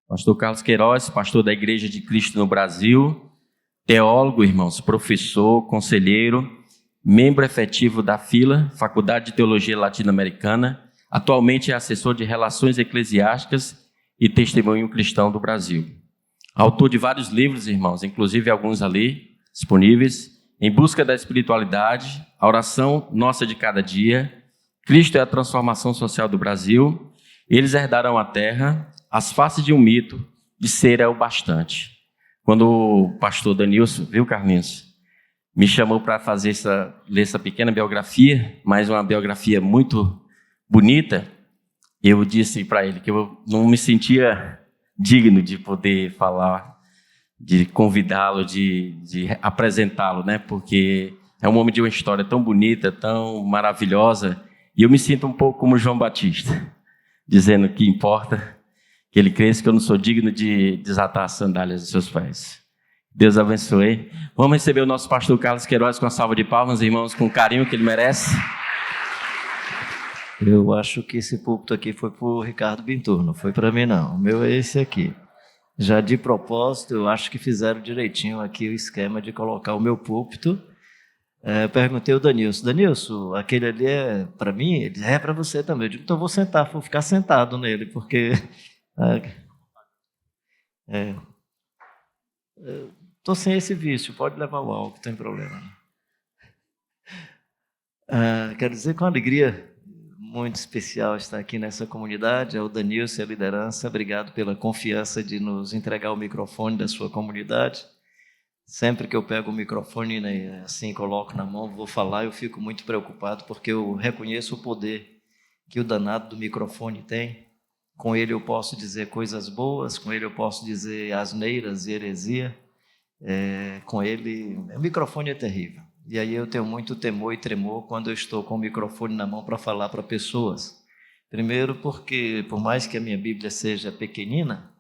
Pastor Carlos Queiroz, pastor da Igreja de Cristo no Brasil, teólogo, irmãos, professor, conselheiro, membro efetivo da FILA, Faculdade de Teologia Latino-Americana, atualmente é assessor de Relações Eclesiásticas e Testemunho Cristão do Brasil. Autor de vários livros, irmãos, inclusive alguns ali disponíveis, Em Busca da Espiritualidade, A Oração Nossa de Cada Dia, Cristo é a Transformação Social do Brasil, Eles Herdarão a Terra, As Faces de um Mito, De Ser é o Bastante. Quando o pastor Danilson, viu, Carlinhos, me chamou para ler essa pequena biografia, mas uma biografia muito bonita, eu disse para ele que eu não me sentia digno de poder falar, de convidá-lo, de apresentá-lo, né? Porque é um homem de uma história tão bonita, tão maravilhosa, e eu me sinto um pouco como João Batista, dizendo que importa que ele cresça, que eu não sou digno de desatar as sandálias dos seus pés. Deus abençoe. Vamos receber o nosso pastor Carlos Queiroz com a salva de palmas, irmãos, com o carinho que ele merece. Eu acho que esse púlpito aqui foi para o Ricardo Bintur, não foi para mim não, o meu é esse aqui. Já de propósito, eu acho que fizeram direitinho aqui o esquema de colocar o meu púlpito. Perguntei ao Danilson, aquele ali é para mim? Ele disse, é para você também. Eu digo, então vou sentar, vou ficar sentado nele, porque... Estou sem esse vício, pode levar o álcool, não tem problema. Quero dizer com alegria muito especial estar aqui nessa comunidade, ao Danilson e a liderança, obrigado pela confiança de nos entregar o microfone da sua comunidade. Sempre que eu pego o microfone, né, assim, coloco na mão, vou falar, eu fico muito preocupado, porque eu reconheço o poder que o danado do microfone tem. Com ele eu posso dizer coisas boas, com ele eu posso dizer asneiras e heresia. Com ele, o microfone é terrível. E aí eu tenho muito temor e tremor quando eu estou com o microfone na mão para falar para pessoas. Primeiro porque, por mais que a minha Bíblia seja pequenina,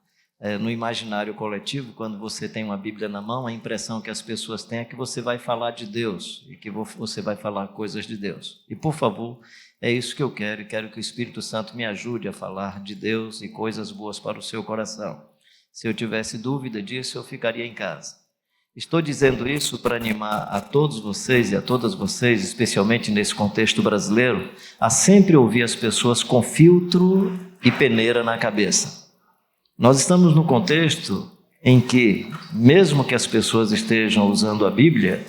no imaginário coletivo, quando você tem uma Bíblia na mão, a impressão que as pessoas têm é que você vai falar de Deus e que você vai falar coisas de Deus. E, por favor, é isso que eu quero, e quero que o Espírito Santo me ajude a falar de Deus e coisas boas para o seu coração. Se eu tivesse dúvida disso, eu ficaria em casa. Estou dizendo isso para animar a todos vocês e a todas vocês, especialmente nesse contexto brasileiro, a sempre ouvir as pessoas com filtro e peneira na cabeça. Nós estamos num contexto em que, mesmo que as pessoas estejam usando a Bíblia,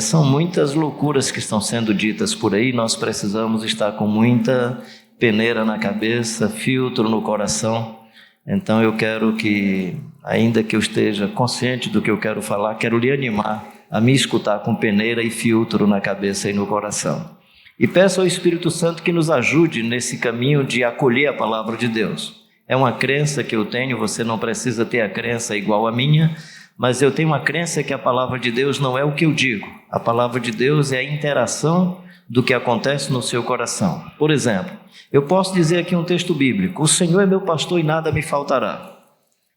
são muitas loucuras que estão sendo ditas por aí, nós precisamos estar com muita peneira na cabeça, filtro no coração. Então eu quero que, ainda que eu esteja consciente do que eu quero falar, quero lhe animar a me escutar com peneira e filtro na cabeça e no coração. E peço ao Espírito Santo que nos ajude nesse caminho de acolher a palavra de Deus. É uma crença que eu tenho, você não precisa ter a crença igual a minha, mas eu tenho uma crença que a palavra de Deus não é o que eu digo. A palavra de Deus é a interação do que acontece no seu coração. Por exemplo, eu posso dizer aqui um texto bíblico: o Senhor é meu pastor e nada me faltará.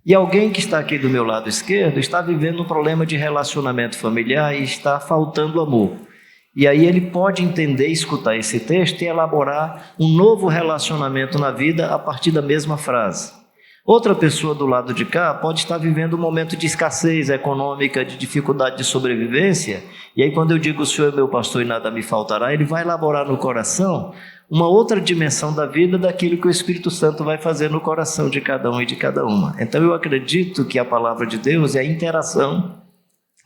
E alguém que está aqui do meu lado esquerdo está vivendo um problema de relacionamento familiar e está faltando amor. E aí ele pode entender, escutar esse texto e elaborar um novo relacionamento na vida a partir da mesma frase. Outra pessoa do lado de cá pode estar vivendo um momento de escassez econômica, de dificuldade de sobrevivência, e aí quando eu digo o Senhor é meu pastor e nada me faltará, ele vai elaborar no coração uma outra dimensão da vida daquilo que o Espírito Santo vai fazer no coração de cada um e de cada uma. Então eu acredito que a palavra de Deus é a interação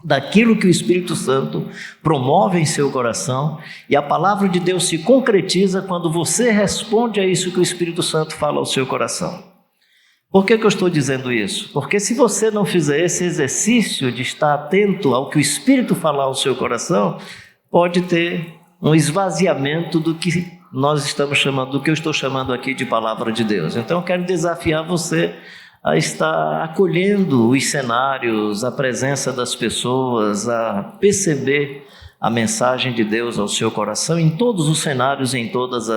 daquilo que o Espírito Santo promove em seu coração, e a palavra de Deus se concretiza quando você responde a isso que o Espírito Santo fala ao seu coração. Por que eu estou dizendo isso? Porque se você não fizer esse exercício de estar atento ao que o Espírito fala ao seu coração, pode ter um esvaziamento do que nós estamos chamando, do que eu estou chamando aqui de palavra de Deus. Então eu quero desafiar você a estar acolhendo os cenários, a presença das pessoas, a perceber a mensagem de Deus ao seu coração em todos os cenários, em todas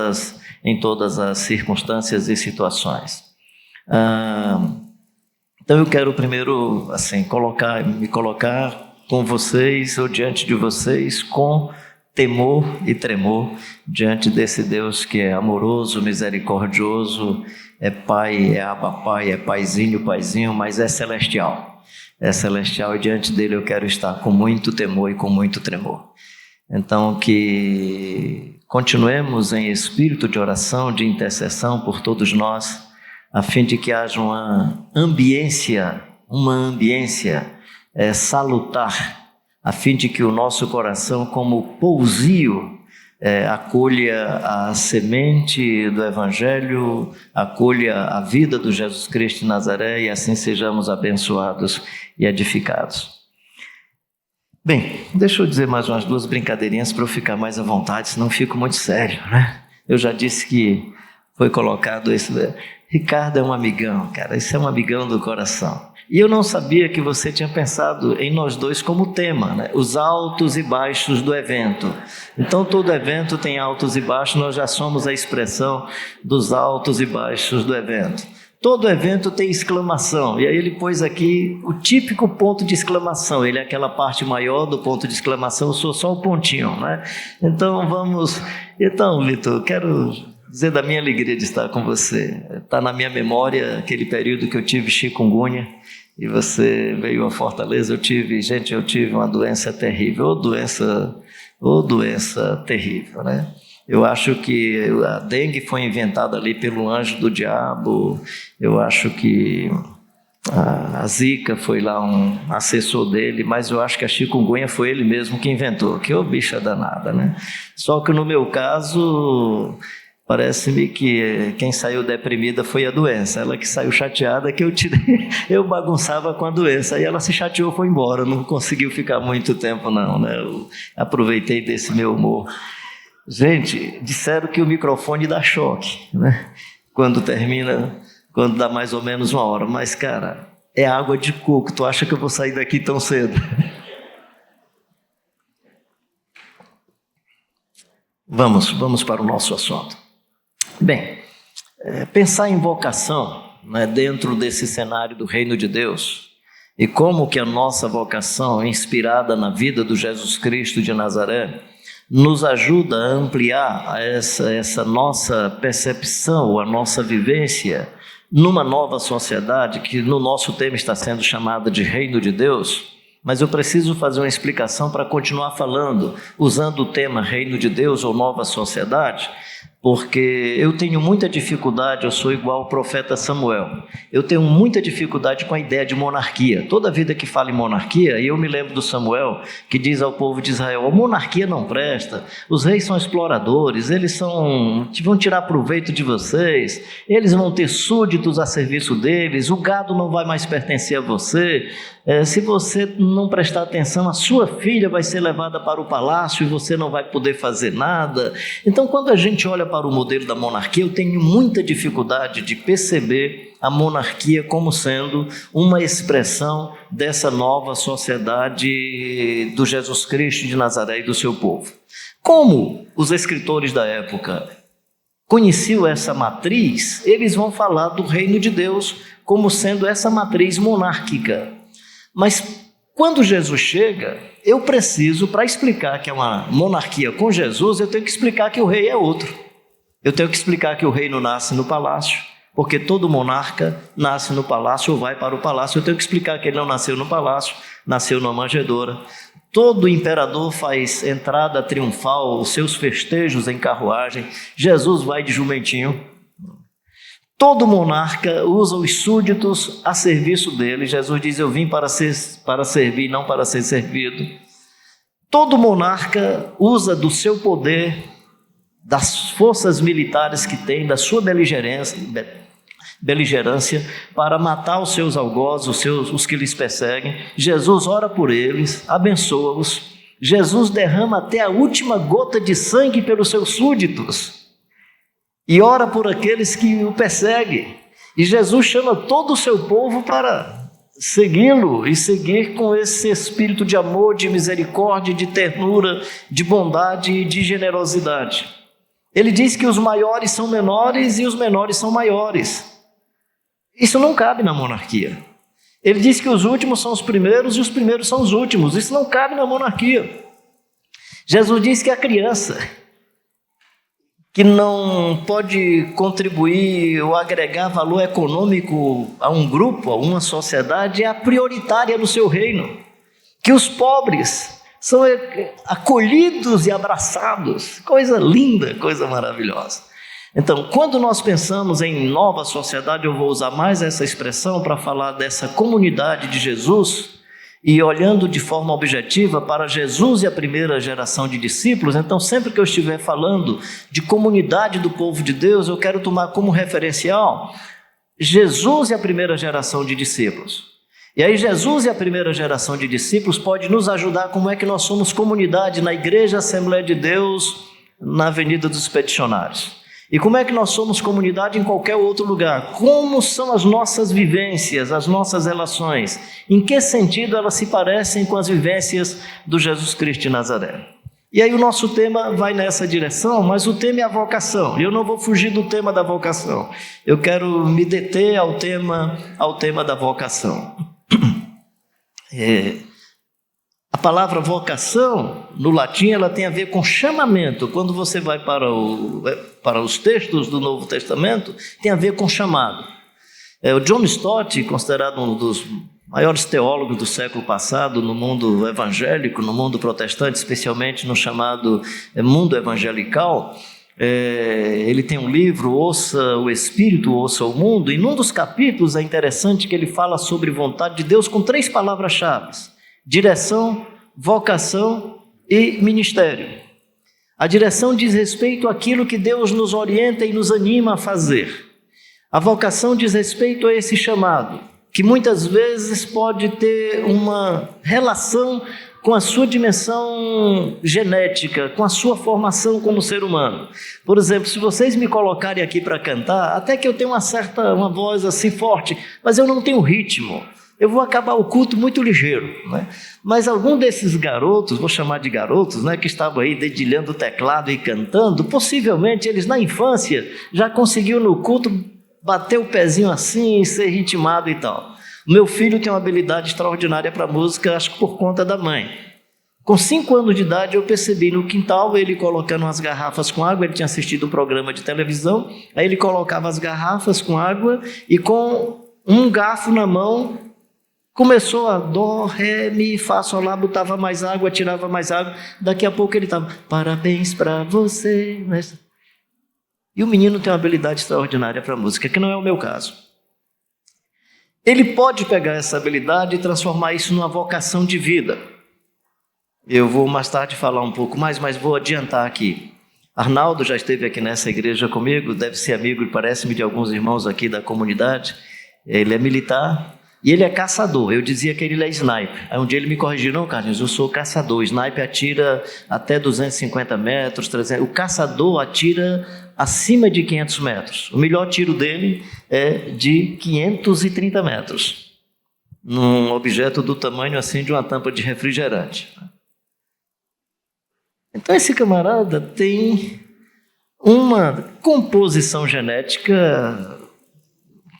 as circunstâncias e situações. Então eu quero primeiro me colocar com vocês ou diante de vocês com temor e tremor diante desse Deus que é amoroso, misericordioso, é Pai, é Abba Pai, é Paizinho, Paizinho, mas é celestial. É celestial e diante dele eu quero estar com muito temor e com muito tremor. Então que continuemos em espírito de oração, de intercessão por todos nós, a fim de que haja uma ambiência salutar, a fim de que o nosso coração, como pousio, acolha a semente do Evangelho, acolha a vida do Jesus Cristo de Nazaré e assim sejamos abençoados e edificados. Bem, deixa eu dizer mais umas 2 brincadeirinhas para eu ficar mais à vontade, senão fico muito sério, né? Eu já disse que foi colocado esse... Ricardo é um amigão, cara, isso é um amigão do coração. E eu não sabia que você tinha pensado em nós dois como tema, né? Os altos e baixos do evento. Então todo evento tem altos e baixos, nós já somos a expressão dos altos e baixos do evento. Todo evento tem exclamação, e aí ele pôs aqui o típico ponto de exclamação, ele é aquela parte maior do ponto de exclamação, eu sou só o pontinho, né? Então, Vitor, quero dizer da minha alegria de estar com você. Está na minha memória aquele período que eu tive chikungunya, e você veio a Fortaleza, eu tive uma doença terrível, ou doença terrível, né? Eu acho que a dengue foi inventada ali pelo anjo do diabo. Eu acho que a Zika foi lá um assessor dele, mas eu acho que a chikungunya foi ele mesmo que inventou. Que ô bicha danada, né? Só que no meu caso, parece-me que quem saiu deprimida foi a doença. Ela que saiu chateada, que eu bagunçava com a doença. Aí ela se chateou e foi embora. Não conseguiu ficar muito tempo não, né? Eu aproveitei desse meu humor. Gente, disseram que o microfone dá choque, né? Quando dá mais ou menos 1 hora. Mas, cara, é água de coco. Tu acha que eu vou sair daqui tão cedo? Vamos para o nosso assunto. Bem, pensar em vocação, né, dentro desse cenário do reino de Deus, e como que a nossa vocação, inspirada na vida do Jesus Cristo de Nazaré, nos ajuda a ampliar essa nossa percepção, a nossa vivência numa nova sociedade que no nosso tema está sendo chamada de Reino de Deus. Mas eu preciso fazer uma explicação para continuar falando, usando o tema Reino de Deus ou Nova Sociedade, porque eu tenho muita dificuldade, eu sou igual ao profeta Samuel, eu tenho muita dificuldade com a ideia de monarquia. Toda vida que falo em monarquia, eu me lembro do Samuel, que diz ao povo de Israel: a monarquia não presta, os reis são exploradores, eles vão tirar proveito de vocês, eles vão ter súditos a serviço deles, o gado não vai mais pertencer a você, se você não prestar atenção, a sua filha vai ser levada para o palácio e você não vai poder fazer nada. Então, quando a gente olha para o modelo da monarquia, eu tenho muita dificuldade de perceber a monarquia como sendo uma expressão dessa nova sociedade do Jesus Cristo de Nazaré e do seu povo. Como os escritores da época conheciam essa matriz, eles vão falar do reino de Deus como sendo essa matriz monárquica. Mas quando Jesus chega, eu preciso, para explicar que é uma monarquia com Jesus, eu tenho que explicar que o rei é outro. Eu tenho que explicar que o rei não nasce no palácio, porque todo monarca nasce no palácio ou vai para o palácio. Eu tenho que explicar que ele não nasceu no palácio, nasceu numa manjedoura. Todo imperador faz entrada triunfal, os seus festejos em carruagem. Jesus vai de jumentinho. Todo monarca usa os súditos a serviço dele. Jesus diz: eu vim para servir, não para ser servido. Todo monarca usa do seu poder, das forças militares que tem, da sua beligerância, para matar os seus algozes, os que lhes perseguem. Jesus ora por eles, abençoa-os. Jesus derrama até a última gota de sangue pelos seus súditos e ora por aqueles que o perseguem. E Jesus chama todo o seu povo para segui-lo e seguir com esse espírito de amor, de misericórdia, de ternura, de bondade e de generosidade. Ele diz que os maiores são menores e os menores são maiores. Isso não cabe na monarquia. Ele diz que os últimos são os primeiros e os primeiros são os últimos. Isso não cabe na monarquia. Jesus diz que a criança que não pode contribuir ou agregar valor econômico a um grupo, a uma sociedade, é a prioritária no seu reino. Que os pobres são acolhidos e abraçados. Coisa linda, coisa maravilhosa. Então, quando nós pensamos em nova sociedade, eu vou usar mais essa expressão para falar dessa comunidade de Jesus, e olhando de forma objetiva para Jesus e a primeira geração de discípulos. Então, sempre que eu estiver falando de comunidade do povo de Deus, eu quero tomar como referencial Jesus e a primeira geração de discípulos. E aí Jesus e a primeira geração de discípulos pode nos ajudar como é que nós somos comunidade na Igreja Assembleia de Deus, na Avenida dos Peticionários. E como é que nós somos comunidade em qualquer outro lugar? Como são as nossas vivências, as nossas relações? Em que sentido elas se parecem com as vivências do Jesus Cristo de Nazaré? E aí o nosso tema vai nessa direção, mas o tema é a vocação. Eu não vou fugir do tema da vocação. Eu quero me deter ao tema da vocação. A palavra vocação, no latim, ela tem a ver com chamamento. Quando você vai para os textos do Novo Testamento, tem a ver com chamado. O John Stott, considerado um dos maiores teólogos do século passado no mundo evangélico, no mundo protestante, especialmente no chamado mundo evangelical, ele tem um livro, Ouça o Espírito, Ouça o Mundo, e num dos capítulos é interessante que ele fala sobre vontade de Deus com 3 palavras-chave: direção, vocação e ministério. A direção diz respeito àquilo que Deus nos orienta e nos anima a fazer. A vocação diz respeito a esse chamado, que muitas vezes pode ter uma relação com a sua dimensão genética, com a sua formação como ser humano. Por exemplo, se vocês me colocarem aqui para cantar, até que eu tenho uma voz assim forte, mas eu não tenho ritmo. Eu vou acabar o culto muito ligeiro, né? Mas algum desses garotos, vou chamar de garotos, né, que estavam aí dedilhando o teclado e cantando, possivelmente eles na infância já conseguiram no culto bater o pezinho assim e ser ritmado e tal. O meu filho tem uma habilidade extraordinária para música, acho que por conta da mãe. Com 5 anos de idade eu percebi no quintal ele colocando umas garrafas com água, ele tinha assistido um programa de televisão, aí ele colocava as garrafas com água e com um garfo na mão começou a dó, ré, mi, fá, sol, lá, botava mais água, tirava mais água, daqui a pouco ele estava, parabéns para você. E o menino tem uma habilidade extraordinária para música, que não é o meu caso. Ele pode pegar essa habilidade e transformar isso numa vocação de vida. Eu vou mais tarde falar um pouco mais, mas vou adiantar aqui. Arnaldo já esteve aqui nessa igreja comigo, deve ser amigo, parece-me, de alguns irmãos aqui da comunidade. Ele é militar e ele é caçador. Eu dizia que ele é sniper. Aí um dia ele me corrigiu: não, Carlinhos, eu sou caçador. Sniper atira até 250 metros, 300. O caçador atira acima de 500 metros. O melhor tiro dele é de 530 metros. Num objeto do tamanho assim de uma tampa de refrigerante. Então esse camarada tem uma composição genética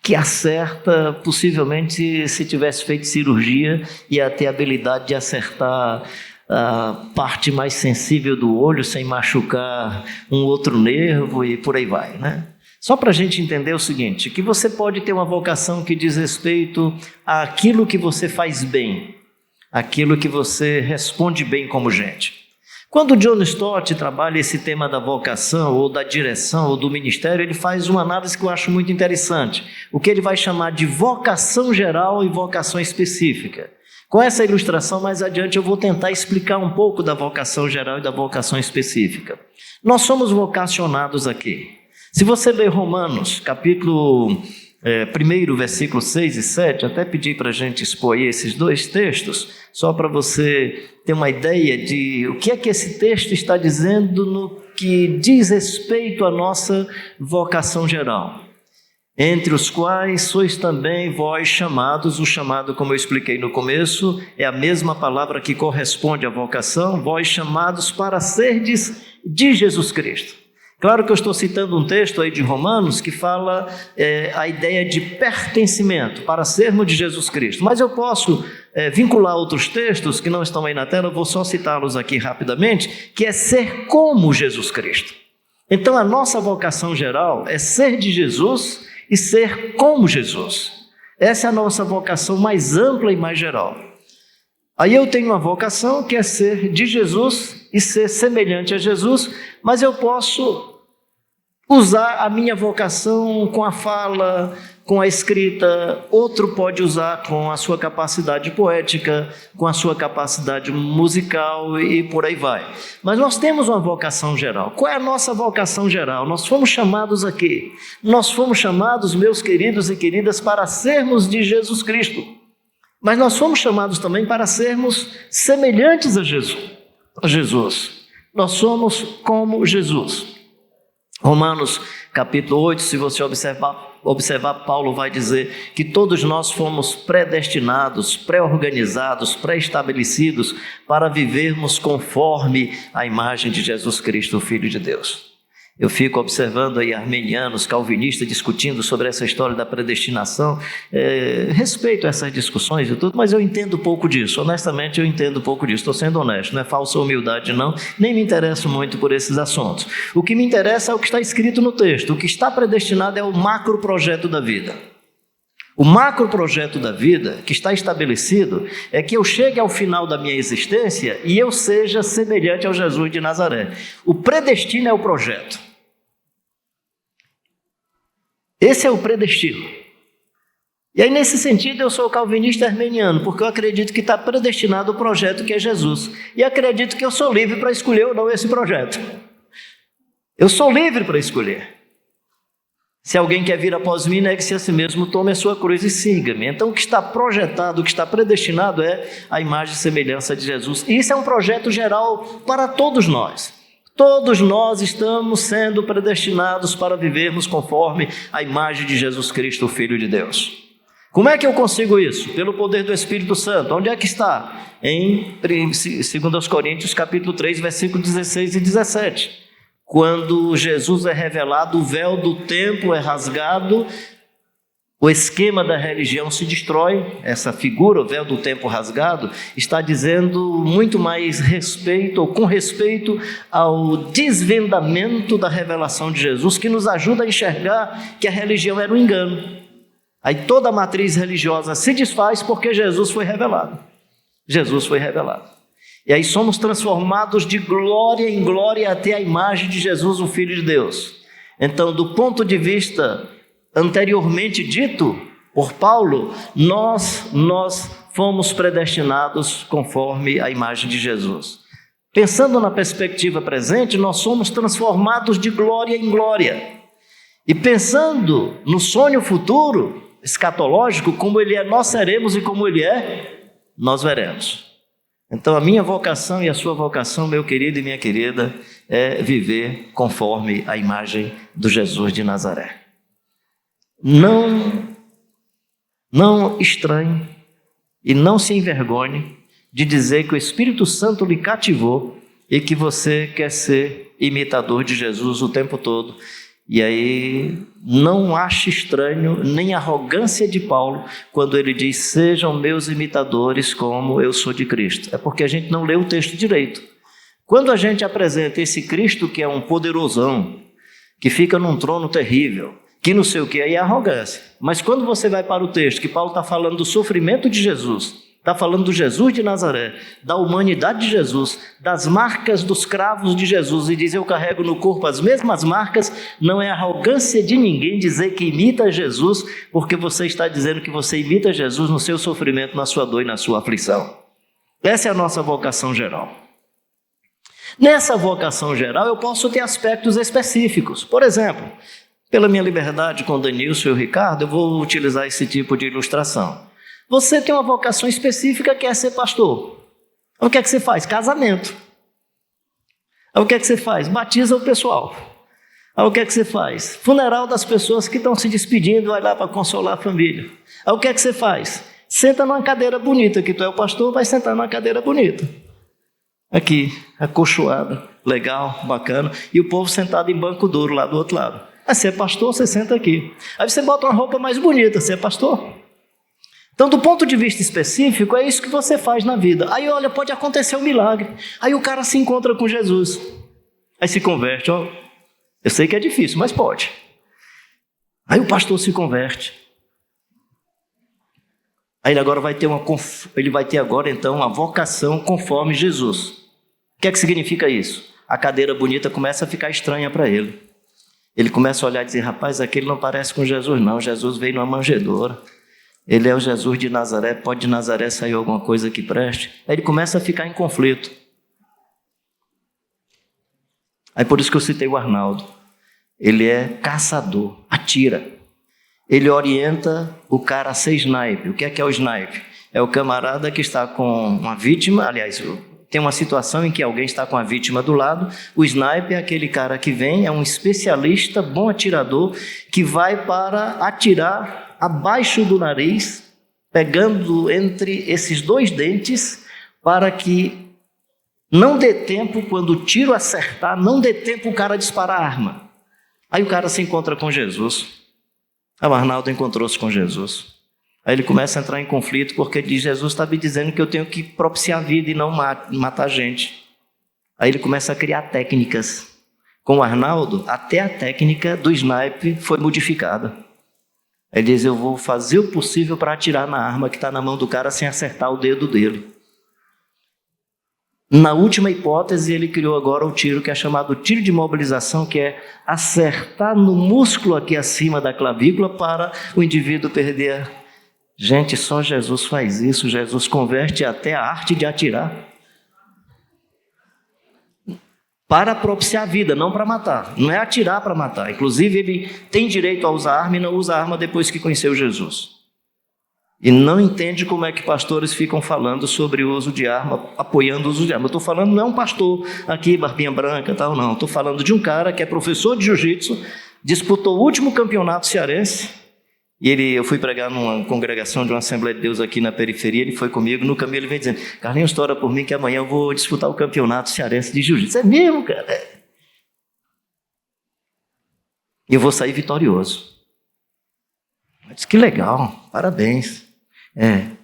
que acerta, possivelmente, se tivesse feito cirurgia, ia ter a habilidade de acertar a parte mais sensível do olho sem machucar um outro nervo e por aí vai, né? Só para a gente entender o seguinte, que você pode ter uma vocação que diz respeito àquilo que você faz bem, aquilo que você responde bem como gente. Quando John Stott trabalha esse tema da vocação, ou da direção, ou do ministério, ele faz uma análise que eu acho muito interessante, o que ele vai chamar de vocação geral e vocação específica. Com essa ilustração, mais adiante, eu vou tentar explicar um pouco da vocação geral e da vocação específica. Nós somos vocacionados aqui. Se você ler Romanos, capítulo 1, versículos 6 e 7, até pedi para a gente expor aí esses 2 textos, só para você ter uma ideia de o que é que esse texto está dizendo no que diz respeito à nossa vocação geral. Entre os quais sois também vós chamados. O chamado, como eu expliquei no começo, é a mesma palavra que corresponde à vocação, vós chamados para serdes de Jesus Cristo. Claro que eu estou citando um texto aí de Romanos que fala a ideia de pertencimento, para sermos de Jesus Cristo. Mas eu posso vincular outros textos que não estão aí na tela, eu vou só citá-los aqui rapidamente, que é ser como Jesus Cristo. Então a nossa vocação geral é ser de Jesus e ser como Jesus. Essa é a nossa vocação mais ampla e mais geral. Aí eu tenho uma vocação que é ser de Jesus e ser semelhante a Jesus, mas eu posso usar a minha vocação com a fala, com a escrita, outro pode usar com a sua capacidade poética, com a sua capacidade musical e por aí vai. Mas nós temos uma vocação geral. Qual é a nossa vocação geral? Nós fomos chamados aqui, nós fomos chamados, meus queridos e queridas, para sermos de Jesus Cristo. Mas nós fomos chamados também para sermos semelhantes a Jesus. Nós somos como Jesus. Romanos capítulo 8, se você observar, Paulo vai dizer que todos nós fomos predestinados, pré-organizados, pré-estabelecidos para vivermos conforme a imagem de Jesus Cristo, o Filho de Deus. Eu fico observando aí armenianos, calvinistas discutindo sobre essa história da predestinação. Respeito essas discussões e tudo, mas eu entendo pouco disso. Honestamente, eu entendo pouco disso. Estou sendo honesto, não é falsa humildade não, nem me interesso muito por esses assuntos. O que me interessa é o que está escrito no texto. O que está predestinado é o macro projeto da vida. O macro projeto da vida que está estabelecido é que eu chegue ao final da minha existência e eu seja semelhante ao Jesus de Nazaré. O predestino é o projeto. Esse é o predestino. E aí, nesse sentido, eu sou calvinista armeniano, porque eu acredito que está predestinado o projeto que é Jesus. E acredito que eu sou livre para escolher ou não esse projeto. Eu sou livre para escolher. Se alguém quer vir após mim, negue-se a si mesmo, tome a sua cruz e siga-me. Então, o que está projetado, o que está predestinado é a imagem e semelhança de Jesus. E isso é um projeto geral para todos nós. Todos nós estamos sendo predestinados para vivermos conforme a imagem de Jesus Cristo, o Filho de Deus. Como é que eu consigo isso? Pelo poder do Espírito Santo. Onde é que está? Em 2 Coríntios capítulo 3, versículos 16 e 17. Quando Jesus é revelado, o véu do templo é rasgado, o esquema da religião se destrói. Essa figura, o véu do templo rasgado, está dizendo muito mais respeito, ou com respeito ao desvendamento da revelação de Jesus, que nos ajuda a enxergar que a religião era um engano. Aí toda a matriz religiosa se desfaz porque Jesus foi revelado. Jesus foi revelado. E aí somos transformados de glória em glória até a imagem de Jesus, o Filho de Deus. Então, do ponto de vista anteriormente dito por Paulo, nós fomos predestinados conforme a imagem de Jesus. Pensando na perspectiva presente, nós somos transformados de glória em glória. E pensando no sonho futuro, escatológico, como ele é, nós seremos, e como ele é, nós veremos. Então a minha vocação e a sua vocação, meu querido e minha querida, é viver conforme a imagem do Jesus de Nazaré. Não estranhe e não se envergonhe de dizer que o Espírito Santo lhe cativou e que você quer ser imitador de Jesus o tempo todo. E aí não ache estranho nem a arrogância de Paulo quando ele diz: sejam meus imitadores como eu sou de Cristo. É porque a gente não lê o texto direito. Quando a gente apresenta esse Cristo que é um poderosão, que fica num trono terrível, que não sei o que, aí é arrogância. Mas quando você vai para o texto que Paulo está falando do sofrimento de Jesus, está falando do Jesus de Nazaré, da humanidade de Jesus, das marcas dos cravos de Jesus, e diz: eu carrego no corpo as mesmas marcas, não é arrogância de ninguém dizer que imita Jesus, porque você está dizendo que você imita Jesus no seu sofrimento, na sua dor e na sua aflição. Essa é a nossa vocação geral. Nessa vocação geral eu posso ter aspectos específicos. Por exemplo, pela minha liberdade com o Danilson e o Ricardo, eu vou utilizar esse tipo de ilustração. Você tem uma vocação específica que é ser pastor. O que é que você faz? Casamento. O que é que você faz? Batiza o pessoal. O que é que você faz? Funeral das pessoas que estão se despedindo, vai lá para consolar a família. O que é que você faz? Senta numa cadeira bonita, que tu é o pastor, vai sentar numa cadeira bonita. Aqui, acolchoada, legal, bacana, e o povo sentado em banco duro lá do outro lado. Aí você é pastor, você senta aqui. Aí você bota uma roupa mais bonita, você é pastor. Então, do ponto de vista específico, é isso que você faz na vida. Aí, olha, pode acontecer um milagre. Aí o cara se encontra com Jesus. Aí se converte. Ó, eu sei que é difícil, mas pode. Aí o pastor se converte. Aí ele agora vai ter agora então uma vocação conforme Jesus. O que é que significa isso? A cadeira bonita começa a ficar estranha para ele. Ele começa a olhar e dizer, rapaz, aquele não parece com Jesus não, Jesus veio numa manjedoura. Ele é o Jesus de Nazaré, pode de Nazaré sair alguma coisa que preste? Aí ele começa a ficar em conflito. Aí por isso que eu citei o Arnaldo. Ele é caçador, atira. Ele orienta o cara a ser sniper. O que é o sniper? É o camarada que está com uma vítima, aliás, tem uma situação em que alguém está com a vítima do lado. O sniper é aquele cara que vem, é um especialista, bom atirador, que vai para atirar abaixo do nariz, pegando entre esses dois dentes, para que não dê tempo, quando o tiro acertar, não dê tempo o cara disparar a arma. Aí o cara se encontra com Jesus. O Arnaldo encontrou-se com Jesus. Aí ele começa a entrar em conflito, porque diz, Jesus está me dizendo que eu tenho que propiciar a vida e não matar gente. Aí ele começa a criar técnicas. Com o Arnaldo, até a técnica do sniper foi modificada. Ele diz, eu vou fazer o possível para atirar na arma que está na mão do cara sem acertar o dedo dele. Na última hipótese, ele criou agora o tiro que é chamado tiro de mobilização, que é acertar no músculo aqui acima da clavícula para o indivíduo perder. Gente, só Jesus faz isso. Jesus converte até a arte de atirar. Para propiciar a vida, não para matar. Não é atirar para matar. Inclusive, ele tem direito a usar arma e não usa arma depois que conheceu Jesus. E não entende como é que pastores ficam falando sobre o uso de arma, apoiando o uso de arma. Eu estou falando, não é um pastor aqui, barbinha branca, tal, não. Estou falando de um cara que é professor de jiu-jitsu, disputou o último campeonato cearense. E eu fui pregar numa congregação de uma Assembleia de Deus aqui na periferia, ele foi comigo, no caminho ele veio dizendo, Carlinhos, ora por mim que amanhã eu vou disputar o campeonato cearense de jiu-jitsu. É mesmo, cara? E eu vou sair vitorioso. Eu disse, que legal, parabéns.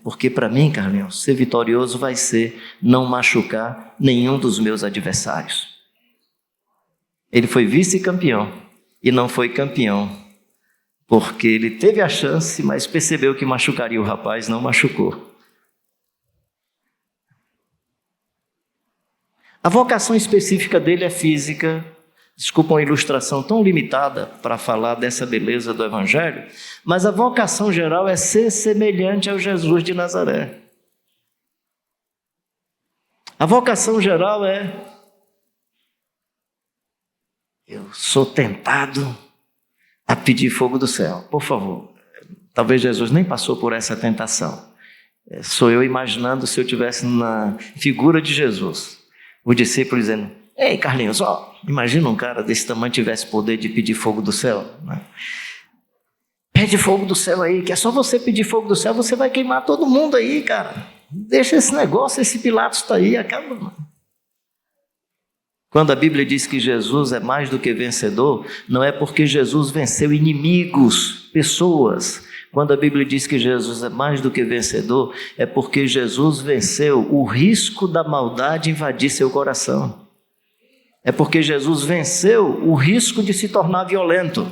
Porque para mim, Carlinhos, ser vitorioso vai ser não machucar nenhum dos meus adversários. Ele foi vice-campeão e não foi campeão. Porque ele teve a chance, mas percebeu que machucaria o rapaz, não machucou. A vocação específica dele é física. Desculpa uma ilustração tão limitada para falar dessa beleza do Evangelho, mas a vocação geral é ser semelhante ao Jesus de Nazaré. A vocação geral é: eu sou tentado a pedir fogo do céu, por favor. Talvez Jesus nem passou por essa tentação. Sou eu imaginando se eu tivesse na figura de Jesus, o discípulo dizendo, ei Carlinhos, imagina um cara desse tamanho tivesse poder de pedir fogo do céu, né? Pede fogo do céu aí, que é só você pedir fogo do céu, você vai queimar todo mundo aí, cara. Deixa esse negócio, esse Pilatos está aí, acaba. Quando a Bíblia diz que Jesus é mais do que vencedor, não é porque Jesus venceu inimigos, pessoas. Quando a Bíblia diz que Jesus é mais do que vencedor, é porque Jesus venceu o risco da maldade invadir seu coração. É porque Jesus venceu o risco de se tornar violento.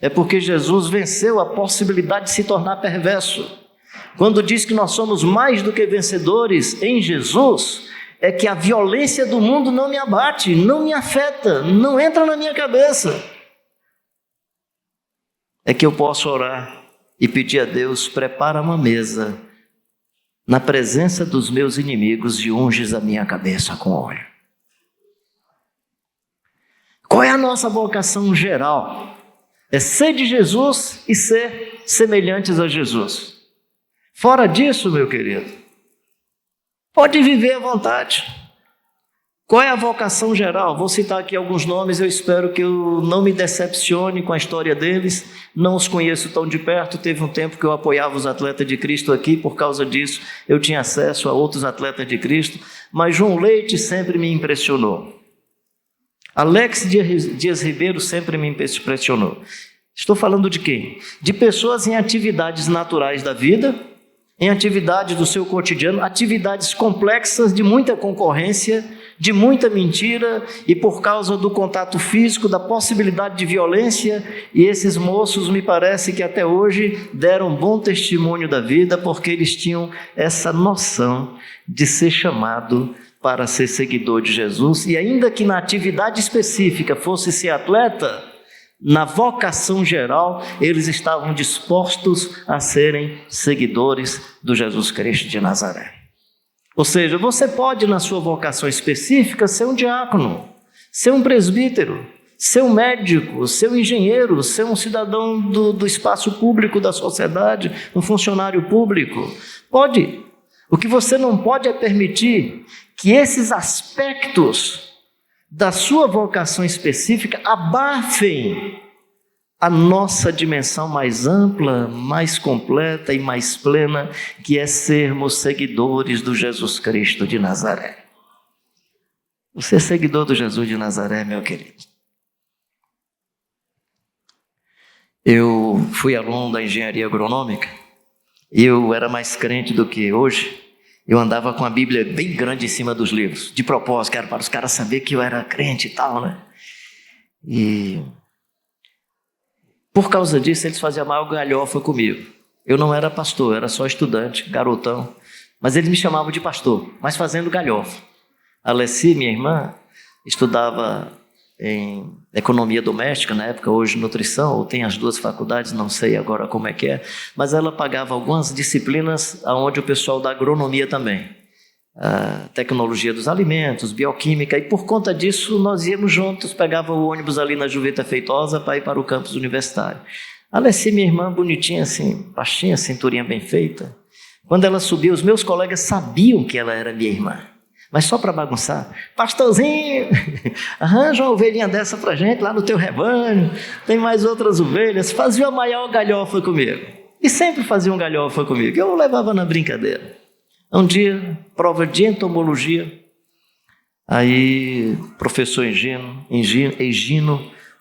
É porque Jesus venceu a possibilidade de se tornar perverso. Quando diz que nós somos mais do que vencedores em Jesus, é que a violência do mundo não me abate, não me afeta, não entra na minha cabeça. É que eu posso orar e pedir a Deus, prepara uma mesa na presença dos meus inimigos e unges a minha cabeça com óleo. Qual é a nossa vocação geral? É ser de Jesus e ser semelhantes a Jesus. Fora disso, meu querido, pode viver à vontade. Qual é a vocação geral? Vou citar aqui alguns nomes, eu espero que eu não me decepcione com a história deles. Não os conheço tão de perto, teve um tempo que eu apoiava os atletas de Cristo aqui, por causa disso eu tinha acesso a outros atletas de Cristo, mas João Leite sempre me impressionou. Alex Dias Ribeiro sempre me impressionou. Estou falando de quem? De pessoas em atividades naturais da vida, em atividades do seu cotidiano, atividades complexas, de muita concorrência, de muita mentira, e por causa do contato físico, da possibilidade de violência, e esses moços, me parece que até hoje deram bom testemunho da vida, porque eles tinham essa noção de ser chamado para ser seguidor de Jesus, e ainda que na atividade específica fosse ser atleta, na vocação geral, eles estavam dispostos a serem seguidores do Jesus Cristo de Nazaré. Ou seja, você pode, na sua vocação específica, ser um diácono, ser um presbítero, ser um médico, ser um engenheiro, ser um cidadão do espaço público da sociedade, um funcionário público. Pode. O que você não pode é permitir que esses aspectos da sua vocação específica abafem a nossa dimensão mais ampla, mais completa e mais plena, que é sermos seguidores do Jesus Cristo de Nazaré. Você é seguidor do Jesus de Nazaré, meu querido? Eu fui aluno da engenharia agronômica, e eu era mais crente do que hoje. Eu andava com a Bíblia bem grande em cima dos livros, de propósito, era para os caras saberem que eu era crente e tal, né? E por causa disso, eles faziam maior galhofa comigo. Eu não era pastor, eu era só estudante, garotão, mas eles me chamavam de pastor, mas fazendo galhofa. A Alessi, minha irmã, estudava em economia doméstica, na época, hoje nutrição, ou tem as duas faculdades, não sei agora como é que é, mas ela pagava algumas disciplinas onde o pessoal da agronomia também, a tecnologia dos alimentos, bioquímica, e por conta disso nós íamos juntos, pegava o ônibus ali na Juveta Feitosa para ir para o campus universitário. A Alessi, minha irmã, bonitinha assim, baixinha, cinturinha bem feita, quando ela subiu, os meus colegas sabiam que ela era minha irmã, mas só para bagunçar. Pastorzinho, arranja uma ovelhinha dessa para gente lá no teu rebanho, tem mais outras ovelhas. Fazia a maior galhofa comigo, e sempre fazia um galhofa comigo, eu levava na brincadeira. Um dia, prova de entomologia, aí professor Egino,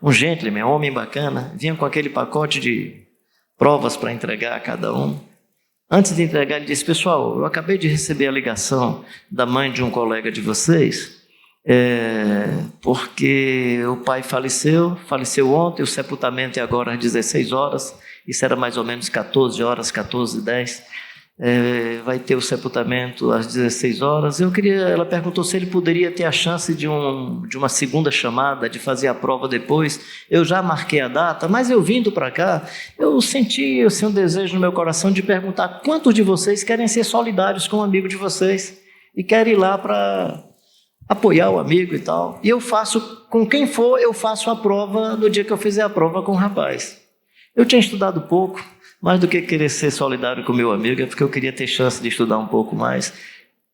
um gentleman, um homem bacana, vinha com aquele pacote de provas para entregar a cada um. Antes de entregar, ele disse: pessoal, eu acabei de receber a ligação da mãe de um colega de vocês, porque o pai faleceu ontem, o sepultamento é agora às 16 horas, isso era mais ou menos 14 horas, 14h10, vai ter o sepultamento às 16 horas. Ela perguntou se ele poderia ter a chance de uma segunda chamada, de fazer a prova depois. Eu já marquei a data, mas eu vindo para cá, eu senti assim, um desejo no meu coração de perguntar quantos de vocês querem ser solidários com um amigo de vocês e querem ir lá para apoiar o amigo e tal. E eu faço, com quem for, eu faço a prova no dia que eu fizer a prova com o rapaz. Eu tinha estudado pouco, mais do que querer ser solidário com meu amigo, é porque eu queria ter chance de estudar um pouco mais.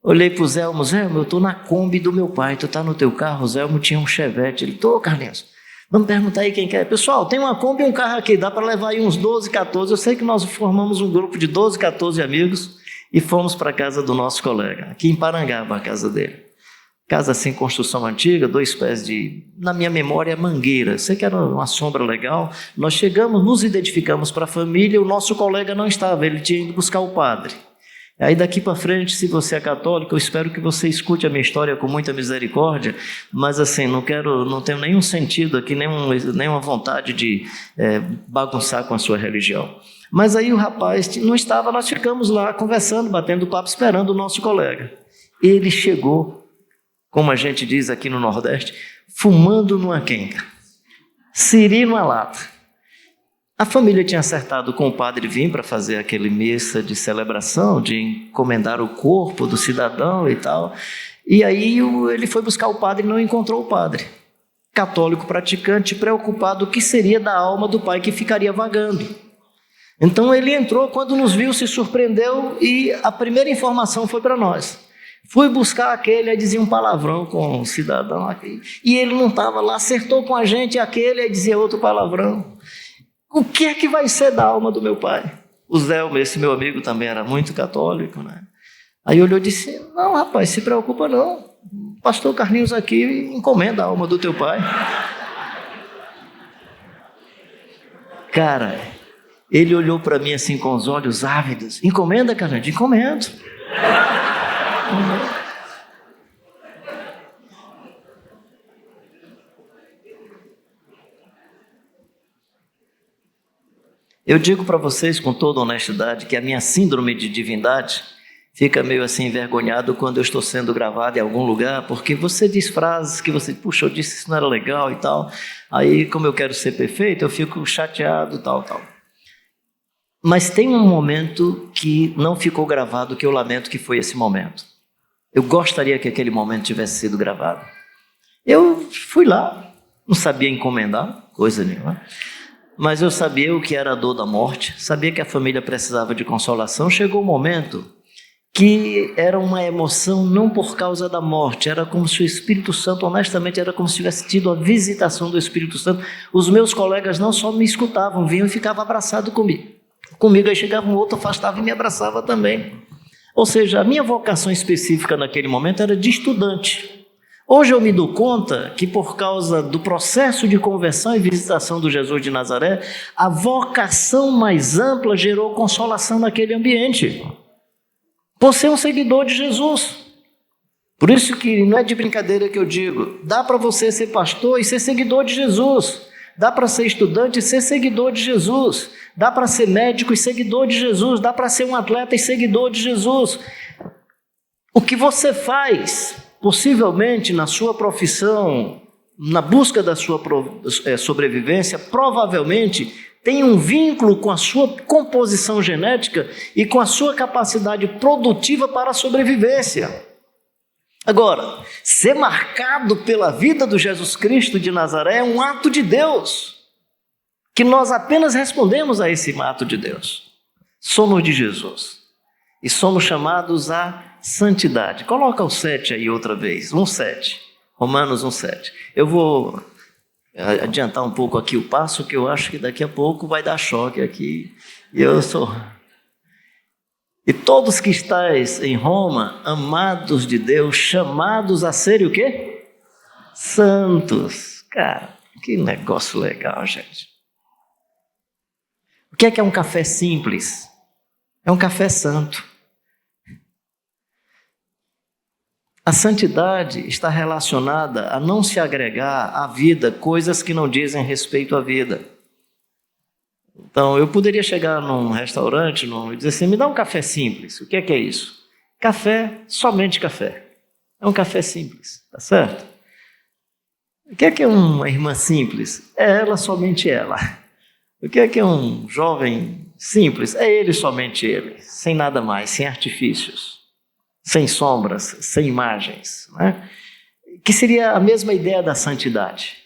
Olhei para o Zelmo: eu estou na Kombi do meu pai, tu está no teu carro? O Zelmo tinha um Chevette. Ele: tô, Carlinhos, vamos perguntar aí quem quer. Pessoal, tem uma Kombi e um carro aqui, dá para levar aí uns 12, 14. Eu sei que nós formamos um grupo de 12, 14 amigos e fomos para a casa do nosso colega, aqui em Parangaba, a casa dele. Casa assim, construção antiga, 2 pés na minha memória, mangueira. Sei que era uma sombra legal. Nós chegamos, nos identificamos para a família, o nosso colega não estava, ele tinha ido buscar o padre. Aí daqui para frente, se você é católico, eu espero que você escute a minha história com muita misericórdia, mas assim, não tenho nenhum sentido aqui, nenhuma vontade de bagunçar com a sua religião. Mas aí o rapaz não estava, nós ficamos lá conversando, batendo papo, esperando o nosso colega. Ele chegou, como a gente diz aqui no Nordeste, fumando numa quenga, siri numa lata. A família tinha acertado com o padre vir para fazer aquele missa de celebração, de encomendar o corpo do cidadão e tal. E aí ele foi buscar o padre e não encontrou o padre. Católico praticante, preocupado o que seria da alma do pai que ficaria vagando. Então ele entrou, quando nos viu, se surpreendeu, e a primeira informação foi para nós. Fui buscar aquele, aí dizia um palavrão com o cidadão aqui, e ele não estava lá, acertou com a gente aquele, aí dizia outro palavrão. O que é que vai ser da alma do meu pai? O Zé, esse meu amigo, também era muito católico, né? Aí olhou e disse: não, rapaz, se preocupa não, o pastor Carlinhos aqui encomenda a alma do teu pai. Cara, Ele olhou para mim assim com os olhos ávidos. Encomenda, Carlande? Encomendo. Eu digo para vocês com toda honestidade que a minha síndrome de divindade fica meio assim envergonhado quando eu estou sendo gravado em algum lugar, porque você diz frases que você, puxa, eu disse isso não era legal e tal. Aí, como eu quero ser perfeito, eu fico chateado, tal. Mas tem um momento que não ficou gravado, que eu lamento que foi esse momento. Eu gostaria que aquele momento tivesse sido gravado. Eu fui lá, não sabia encomendar, coisa nenhuma. Mas eu sabia o que era a dor da morte, sabia que a família precisava de consolação. Chegou um momento que era uma emoção não por causa da morte, era como se o Espírito Santo, honestamente, era como se tivesse tido a visitação do Espírito Santo. Os meus colegas não só me escutavam, vinham e ficavam abraçados comigo. Aí chegava um outro, afastava e me abraçava também. Ou seja, a minha vocação específica naquele momento era de estudante. Hoje eu me dou conta que por causa do processo de conversão e visitação do Jesus de Nazaré, a vocação mais ampla gerou consolação naquele ambiente. Por ser um seguidor de Jesus. Por isso que não é de brincadeira que eu digo, dá para você ser pastor e ser seguidor de Jesus. Dá para ser estudante e ser seguidor de Jesus. Dá para ser médico e seguidor de Jesus. Dá para ser um atleta e seguidor de Jesus. O que você faz, possivelmente na sua profissão, na busca da sua sobrevivência, provavelmente tem um vínculo com a sua composição genética e com a sua capacidade produtiva para a sobrevivência. Agora, ser marcado pela vida do Jesus Cristo de Nazaré é um ato de Deus, que nós apenas respondemos a esse ato de Deus. Somos de Jesus e somos chamados à santidade. Coloca o 7 aí outra vez, 1:7, Romanos 1:7. Eu vou adiantar um pouco aqui o passo, que eu acho que daqui a pouco vai dar choque aqui. E todos que estáis em Roma, amados de Deus, chamados a serem o quê? Santos. Cara, que negócio legal, gente. O que é um café simples? É um café santo. A santidade está relacionada a não se agregar à vida coisas que não dizem respeito à vida. Então, eu poderia chegar num restaurante e dizer assim, me dá um café simples. O que é isso? Café, somente café. É um café simples, tá certo? O que é uma irmã simples? É ela, somente ela. O que é um jovem simples? É ele, somente ele. Sem nada mais, sem artifícios. Sem sombras, sem imagens, né? Que seria a mesma ideia da santidade.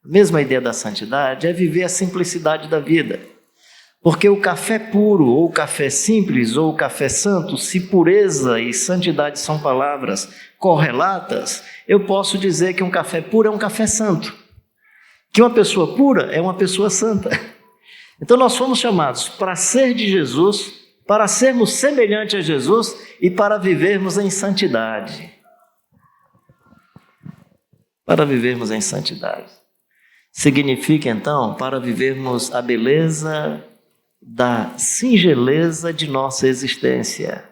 A mesma ideia da santidade é viver a simplicidade da vida. Porque o café puro, ou o café simples, ou o café santo, se pureza e santidade são palavras correlatas, eu posso dizer que um café puro é um café santo. Que uma pessoa pura é uma pessoa santa. Então nós fomos chamados para ser de Jesus, para sermos semelhantes a Jesus e para vivermos em santidade. Para vivermos em santidade. Significa, então, para vivermos a beleza da singeleza de nossa existência.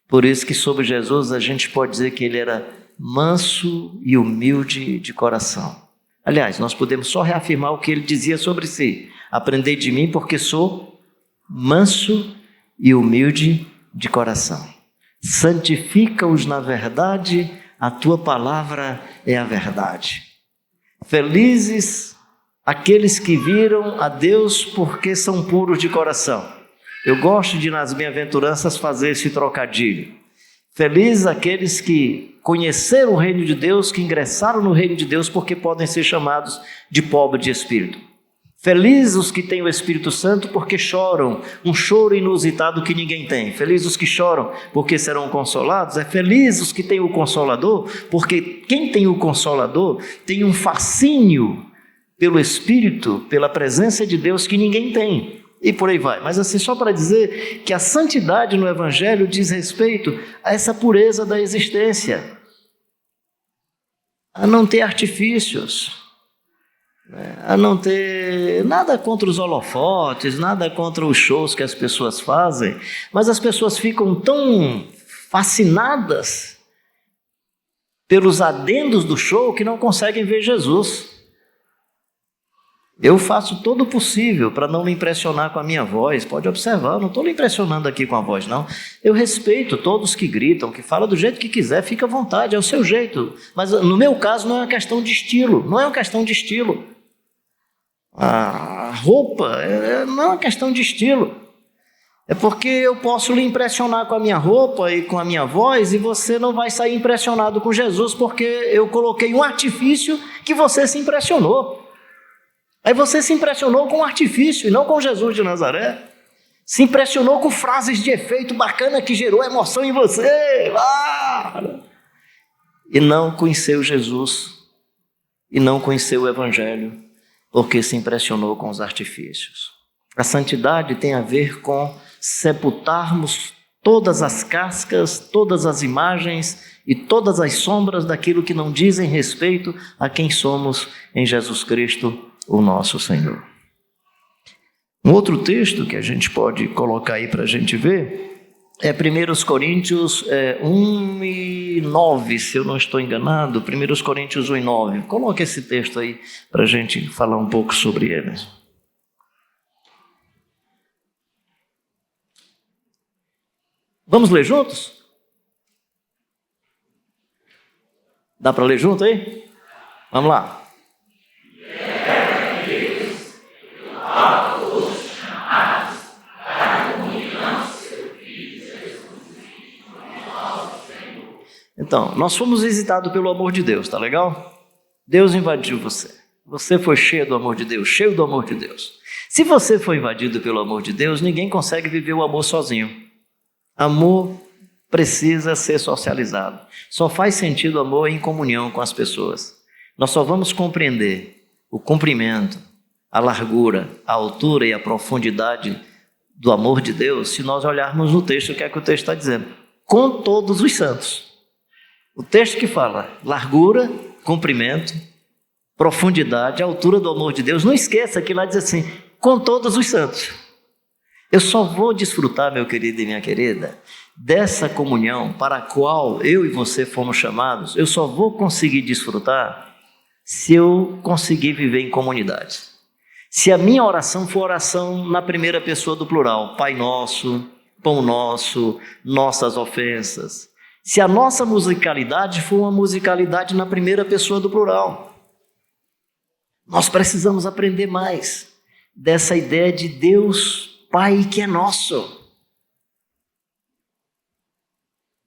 Por isso que sobre Jesus a gente pode dizer que ele era manso e humilde de coração. Aliás, nós podemos só reafirmar o que ele dizia sobre si. Aprendei de mim porque sou manso e humilde de coração. Santifica-os na verdade, a tua palavra é a verdade. Felizes aqueles que viram a Deus porque são puros de coração. Eu gosto de, nas bem-aventuranças, fazer esse trocadilho. Felizes aqueles que conheceram o reino de Deus, que ingressaram no reino de Deus porque podem ser chamados de pobre de espírito. Felizes os que têm o Espírito Santo porque choram, um choro inusitado que ninguém tem. Felizes os que choram porque serão consolados. Felizes os que têm o Consolador, porque quem tem o Consolador tem um fascínio pelo Espírito, pela presença de Deus que ninguém tem. E por aí vai. Mas assim, só para dizer que a santidade no Evangelho diz respeito a essa pureza da existência, a não ter artifícios. a não ter nada contra os holofotes, nada contra os shows que as pessoas fazem, mas as pessoas ficam tão fascinadas pelos adendos do show que não conseguem ver Jesus. Eu faço todo o possível para não me impressionar com a minha voz. Pode observar, eu não estou lhe impressionando aqui com a voz, não. Eu respeito todos que gritam, que falam do jeito que quiser, fica à vontade, é o seu jeito. Mas no meu caso não é uma questão de estilo, não é uma questão de estilo. A roupa não é uma questão de estilo. É porque eu posso lhe impressionar com a minha roupa e com a minha voz e você não vai sair impressionado com Jesus porque eu coloquei um artifício que você se impressionou. Aí você se impressionou com o artifício e não com Jesus de Nazaré. Se impressionou com frases de efeito bacana que gerou emoção em você. E não conheceu Jesus. E não conheceu o Evangelho, porque se impressionou com os artifícios. A santidade tem a ver com sepultarmos todas as cascas, todas as imagens e todas as sombras daquilo que não dizem respeito a quem somos em Jesus Cristo, o nosso Senhor. Um outro texto que a gente pode colocar aí para a gente ver é 1 Coríntios 1 e 9, se eu não estou enganado, 1 Coríntios 1 e 9. Coloque esse texto aí para a gente falar um pouco sobre ele. Vamos ler juntos? Dá para ler junto aí? Vamos lá. Então, nós fomos visitados pelo amor de Deus, tá legal? Deus invadiu você. Você foi cheio do amor de Deus, cheio do amor de Deus. Se você foi invadido pelo amor de Deus, ninguém consegue viver o amor sozinho. Amor precisa ser socializado. Só faz sentido amor em comunhão com as pessoas. Nós só vamos compreender o comprimento, a largura, a altura e a profundidade do amor de Deus se nós olharmos no texto, o que é que o texto está dizendo? Com todos os santos. O texto que fala largura, comprimento, profundidade, altura do amor de Deus. Não esqueça que lá diz assim, com todos os santos. Eu só vou desfrutar, meu querido e minha querida, dessa comunhão para a qual eu e você fomos chamados. Eu só vou conseguir desfrutar se eu conseguir viver em comunidade. Se a minha oração for oração na primeira pessoa do plural, Pai Nosso, Pão Nosso, nossas ofensas. Se a nossa musicalidade for uma musicalidade na primeira pessoa do plural. Nós precisamos aprender mais dessa ideia de Deus Pai que é nosso.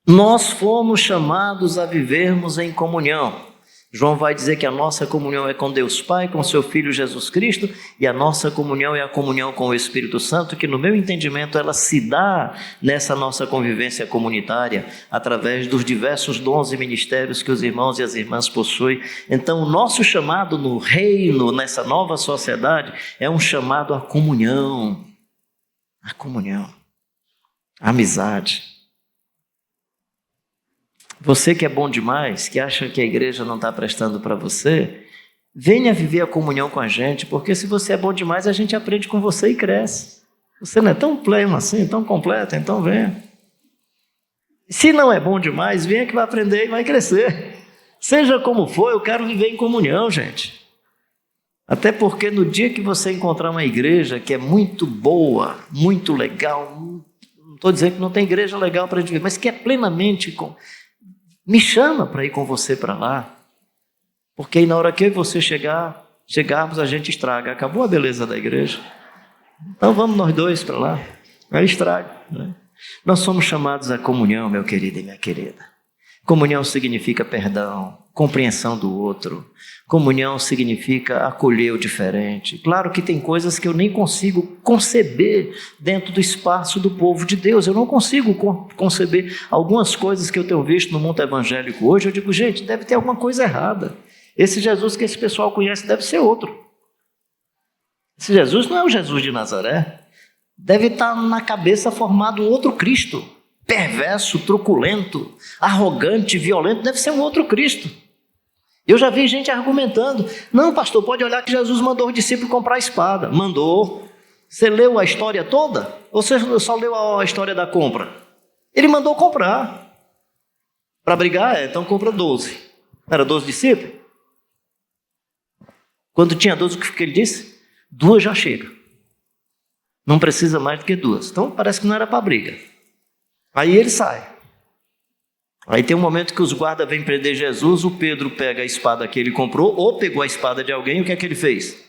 Nós fomos chamados a vivermos em comunhão. João vai dizer que a nossa comunhão é com Deus Pai, com seu Filho Jesus Cristo, e a nossa comunhão é a comunhão com o Espírito Santo, que no meu entendimento ela se dá nessa nossa convivência comunitária, através dos diversos dons e ministérios que os irmãos e as irmãs possuem. Então o nosso chamado no reino, nessa nova sociedade, é um chamado à comunhão, à amizade. Você que é bom demais, que acha que a igreja não está prestando para você, venha viver a comunhão com a gente, porque se você é bom demais, a gente aprende com você e cresce. Você não é tão pleno assim, tão completo, então venha. Se não é bom demais, venha que vai aprender e vai crescer. Seja como for, eu quero viver em comunhão, gente. Até porque no dia que você encontrar uma igreja que é muito boa, muito legal, não estou dizendo que não tem igreja legal para a gente ver, mas que é plenamente... Me chama para ir com você para lá, porque aí na hora que eu e você chegarmos, a gente estraga. Acabou a beleza da igreja. Então vamos nós dois para lá. Aí estraga, né? Nós somos chamados à comunhão, meu querido e minha querida. Comunhão significa perdão, compreensão do outro. Comunhão significa acolher o diferente. Claro que tem coisas que eu nem consigo conceber dentro do espaço do povo de Deus. Eu não consigo conceber algumas coisas que eu tenho visto no mundo evangélico hoje. Eu digo, gente, deve ter alguma coisa errada. Esse Jesus que esse pessoal conhece deve ser outro. Esse Jesus não é o Jesus de Nazaré. Deve estar na cabeça formado outro Cristo. Perverso, truculento, arrogante, violento. Deve ser um outro Cristo. Eu já vi gente argumentando, não, pastor, pode olhar que Jesus mandou os discípulos comprar espada. Mandou. Você leu a história toda? Ou você só leu a história da compra? Ele mandou comprar. Para brigar, então compra 12. Era 12 discípulos? Quando tinha 12, o que ele disse? 2 já chega. Não precisa mais do que 2. Então parece que não era para briga. Aí ele sai. Aí tem um momento que os guardas vêm prender Jesus, o Pedro pega a espada que ele comprou, ou pegou a espada de alguém, o que é que ele fez?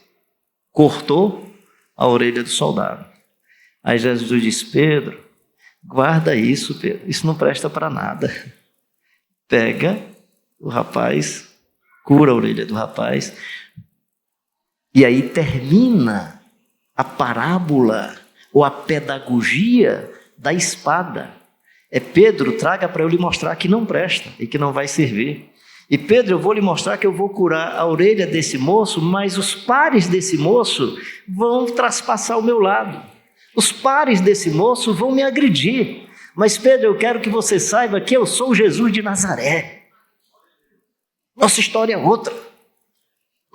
Cortou a orelha do soldado. Aí Jesus diz, Pedro, guarda isso, Pedro, isso não presta para nada. Pega o rapaz, cura a orelha do rapaz, e aí termina a parábola, ou a pedagogia da espada. É Pedro, traga para eu lhe mostrar que não presta e que não vai servir. E Pedro, eu vou lhe mostrar que eu vou curar a orelha desse moço, mas os pares desse moço vão traspassar o meu lado. Os pares desse moço vão me agredir. Mas Pedro, eu quero que você saiba que eu sou Jesus de Nazaré. Nossa história é outra.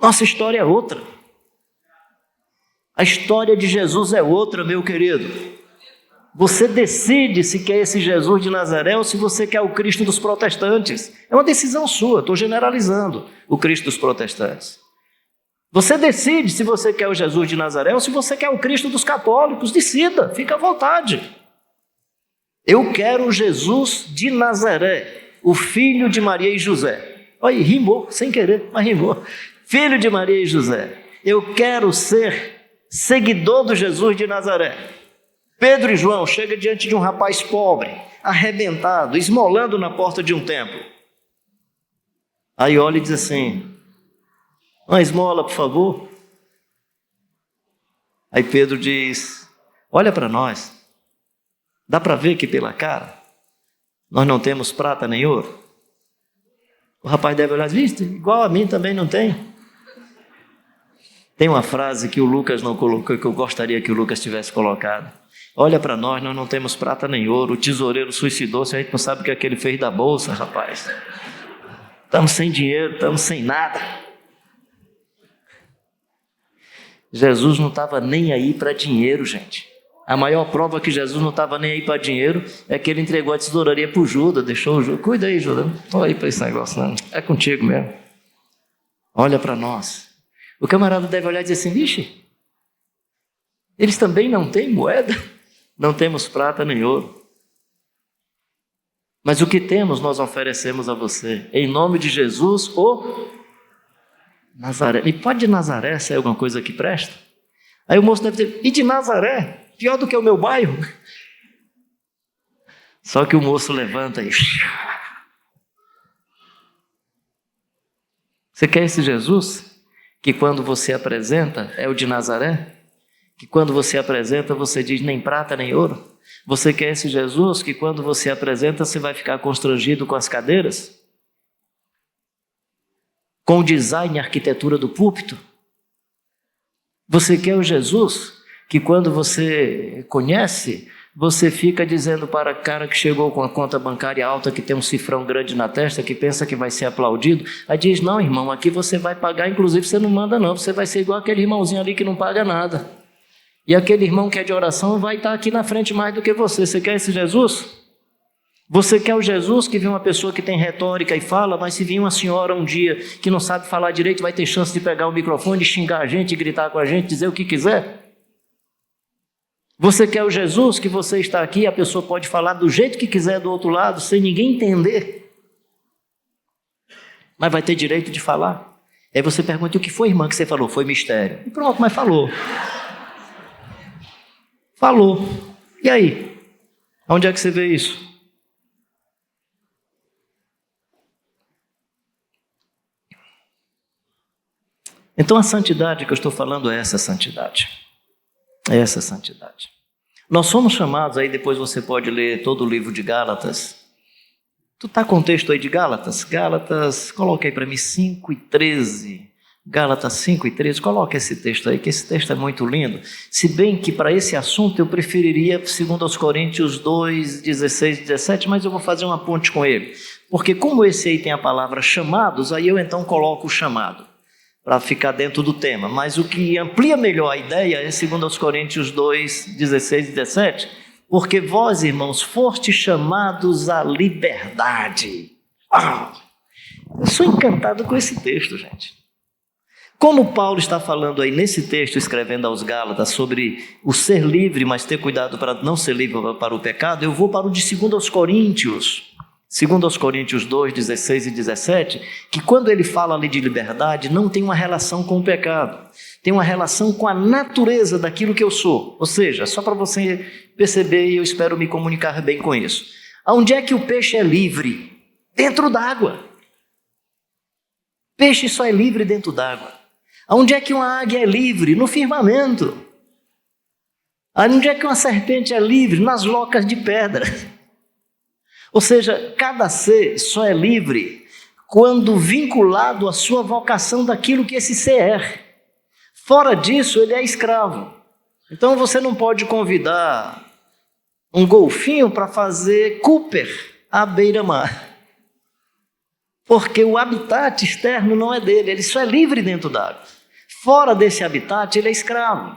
Nossa história é outra. A história de Jesus é outra, meu querido. Você decide se quer esse Jesus de Nazaré ou se você quer o Cristo dos protestantes. É uma decisão sua, estou generalizando o Cristo dos protestantes. Você decide se você quer o Jesus de Nazaré ou se você quer o Cristo dos católicos. Decida, fica à vontade. Eu quero o Jesus de Nazaré, o filho de Maria e José. Olha, rimou, sem querer, mas rimou. Filho de Maria e José. Eu quero ser seguidor do Jesus de Nazaré. Pedro e João chegam diante de um rapaz pobre, arrebentado, esmolando na porta de um templo. Aí olha e diz assim, uma esmola, por favor. Aí Pedro diz, olha para nós, dá para ver que pela cara, nós não temos prata nem ouro? O rapaz deve olhar, viste, igual a mim também não tem. Tem uma frase que o Lucas não colocou, que eu gostaria que o Lucas tivesse colocado. Olha para nós não temos prata nem ouro, o tesoureiro suicidou-se, a gente não sabe o que é que ele fez da bolsa, rapaz. Estamos sem dinheiro, estamos sem nada. Jesus não estava nem aí para dinheiro, gente. A maior prova que Jesus não estava nem aí para dinheiro é que ele entregou a tesouraria para o Judas, deixou o Judas. Cuida aí, Judas, não estou aí para esse negócio, não. É contigo mesmo. Olha para nós. O camarada deve olhar e dizer assim, vixe, eles também não têm moeda? Não temos prata nem ouro. Mas o que temos nós oferecemos a você. Em nome de Jesus, o Nazaré. E pode de Nazaré ser alguma coisa que presta? Aí o moço deve dizer, e de Nazaré? Pior do que o meu bairro? Só que o moço levanta e... Você quer esse Jesus? Que quando você apresenta é o de Nazaré? Que quando você apresenta você diz nem prata nem ouro? Você quer esse Jesus que quando você apresenta você vai ficar constrangido com as cadeiras? Com o design e arquitetura do púlpito? Você quer o Jesus que quando você conhece, você fica dizendo para o cara que chegou com a conta bancária alta, que tem um cifrão grande na testa, que pensa que vai ser aplaudido, aí diz, não irmão, aqui você vai pagar, inclusive você não manda não, você vai ser igual aquele irmãozinho ali que não paga nada. E aquele irmão que é de oração vai estar aqui na frente mais do que você. Você quer esse Jesus? Você quer o Jesus que vem uma pessoa que tem retórica e fala, mas se vir uma senhora um dia que não sabe falar direito, vai ter chance de pegar o microfone, xingar a gente, gritar com a gente, dizer o que quiser? Você quer o Jesus que você está aqui, a pessoa pode falar do jeito que quiser do outro lado, sem ninguém entender, mas vai ter direito de falar? Aí você pergunta, o que foi, irmã, que você falou? Foi mistério. E pronto, mas falou. Falou. E aí? Onde é que você vê isso? Então a santidade que eu estou falando é essa santidade. É essa santidade. Nós somos chamados, aí depois você pode ler todo o livro de Gálatas. Tu está com o texto aí de Gálatas? Gálatas, coloca aí para mim 5:13. Gálatas 5:13, coloca esse texto aí, que esse texto é muito lindo. Se bem que para esse assunto eu preferiria 2 Coríntios 2:16 e 17, mas eu vou fazer uma ponte com ele. Porque como esse aí tem a palavra chamados, aí eu então coloco o chamado, para ficar dentro do tema. Mas o que amplia melhor a ideia é 2 Coríntios 2:16 e 17, porque vós, irmãos, fostes chamados à liberdade. Eu sou encantado com esse texto, gente. Como Paulo está falando aí nesse texto, escrevendo aos Gálatas sobre o ser livre, mas ter cuidado para não ser livre para o pecado, eu vou para o de 2 Coríntios. 2 Coríntios 2:16 e 17, que quando ele fala ali de liberdade, não tem uma relação com o pecado, tem uma relação com a natureza daquilo que eu sou. Ou seja, só para você perceber, e eu espero me comunicar bem com isso. Onde é que o peixe é livre? Dentro d'água. Peixe só é livre dentro d'água. Onde é que uma águia é livre? No firmamento. Onde é que uma serpente é livre? Nas locas de pedra. Ou seja, cada ser só é livre quando vinculado à sua vocação daquilo que esse ser é. Fora disso, ele é escravo. Então você não pode convidar um golfinho para fazer Cooper à beira-mar. Porque o habitat externo não é dele, ele só é livre dentro d'água. Fora desse habitat, ele é escravo.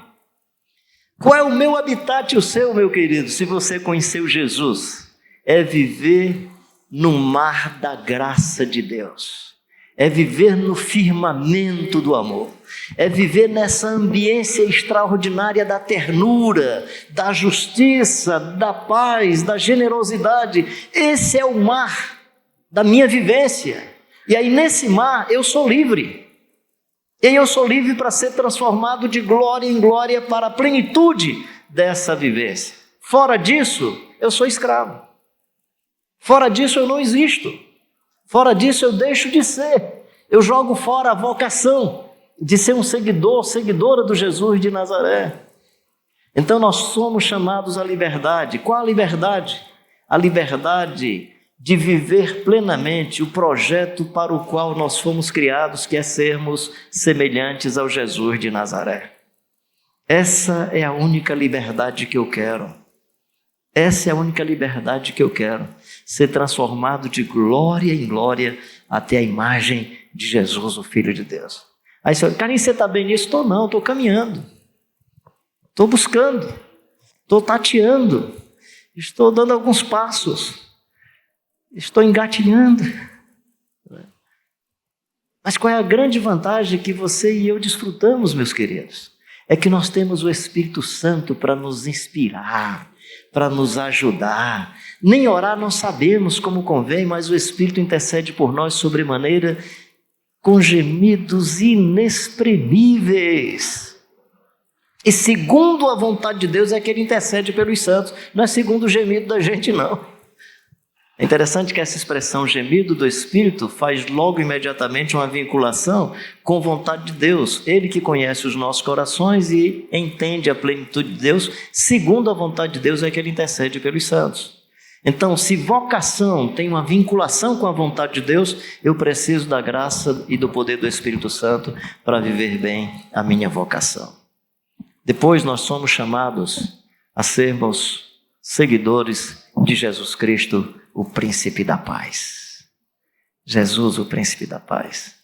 Qual é o meu habitat e o seu, meu querido, se você conheceu Jesus? É viver no mar da graça de Deus. É viver no firmamento do amor. É viver nessa ambiência extraordinária da ternura, da justiça, da paz, da generosidade. Esse é o mar da minha vivência. E aí nesse mar eu sou livre. E aí eu sou livre para ser transformado de glória em glória para a plenitude dessa vivência. Fora disso, eu sou escravo. Fora disso eu não existo. Fora disso eu deixo de ser. Eu jogo fora a vocação de ser um seguidor, seguidora do Jesus de Nazaré. Então nós somos chamados à liberdade. Qual a liberdade? A liberdade de viver plenamente o projeto para o qual nós fomos criados, que é sermos semelhantes ao Jesus de Nazaré. Essa é a única liberdade que eu quero. Essa é a única liberdade que eu quero. Ser transformado de glória em glória até a imagem de Jesus, o Filho de Deus. Aí você fala, Carlinhos, você está bem nisso? Estou não, estou caminhando. Estou buscando. Estou tateando. Estou dando alguns passos. Estou engatilhando. Mas qual é a grande vantagem que você e eu desfrutamos, meus queridos? É que nós temos o Espírito Santo para nos inspirar, para nos ajudar. Nem orar nós sabemos como convém, mas o Espírito intercede por nós sobremaneira com gemidos inexprimíveis. E segundo a vontade de Deus é que Ele intercede pelos santos, não é segundo o gemido da gente, não. É interessante que essa expressão gemido do Espírito faz logo imediatamente uma vinculação com a vontade de Deus. Ele que conhece os nossos corações e entende a plenitude de Deus, segundo a vontade de Deus é que Ele intercede pelos santos. Então, se vocação tem uma vinculação com a vontade de Deus, eu preciso da graça e do poder do Espírito Santo para viver bem a minha vocação. Depois nós somos chamados a sermos seguidores de Jesus Cristo, o príncipe da paz. Jesus, o príncipe da paz.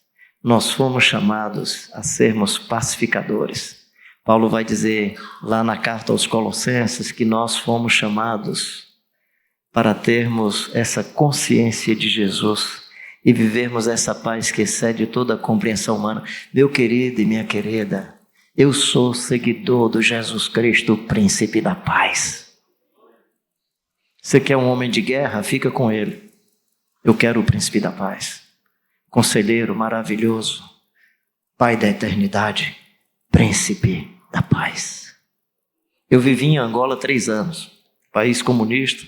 Nós fomos chamados a sermos pacificadores. Paulo vai dizer lá na carta aos Colossenses que nós fomos chamados para termos essa consciência de Jesus e vivermos essa paz que excede toda a compreensão humana. Meu querido e minha querida, eu sou seguidor do Jesus Cristo, o príncipe da paz. Você quer um homem de guerra? Fica com ele. Eu quero o príncipe da paz. Conselheiro maravilhoso, Pai da eternidade, príncipe da paz. Eu vivi em Angola 3 anos, país comunista,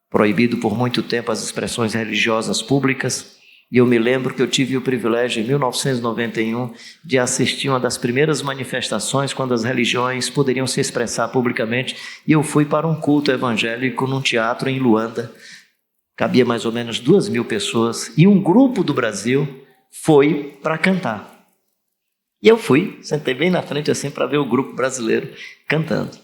proibido por muito tempo as expressões religiosas públicas, e eu me lembro que eu tive o privilégio, em 1991, de assistir uma das primeiras manifestações quando as religiões poderiam se expressar publicamente, e eu fui para um culto evangélico num teatro em Luanda. Cabia mais ou menos 2.000 pessoas, e um grupo do Brasil foi para cantar. E eu fui, sentei bem na frente assim para ver o grupo brasileiro cantando.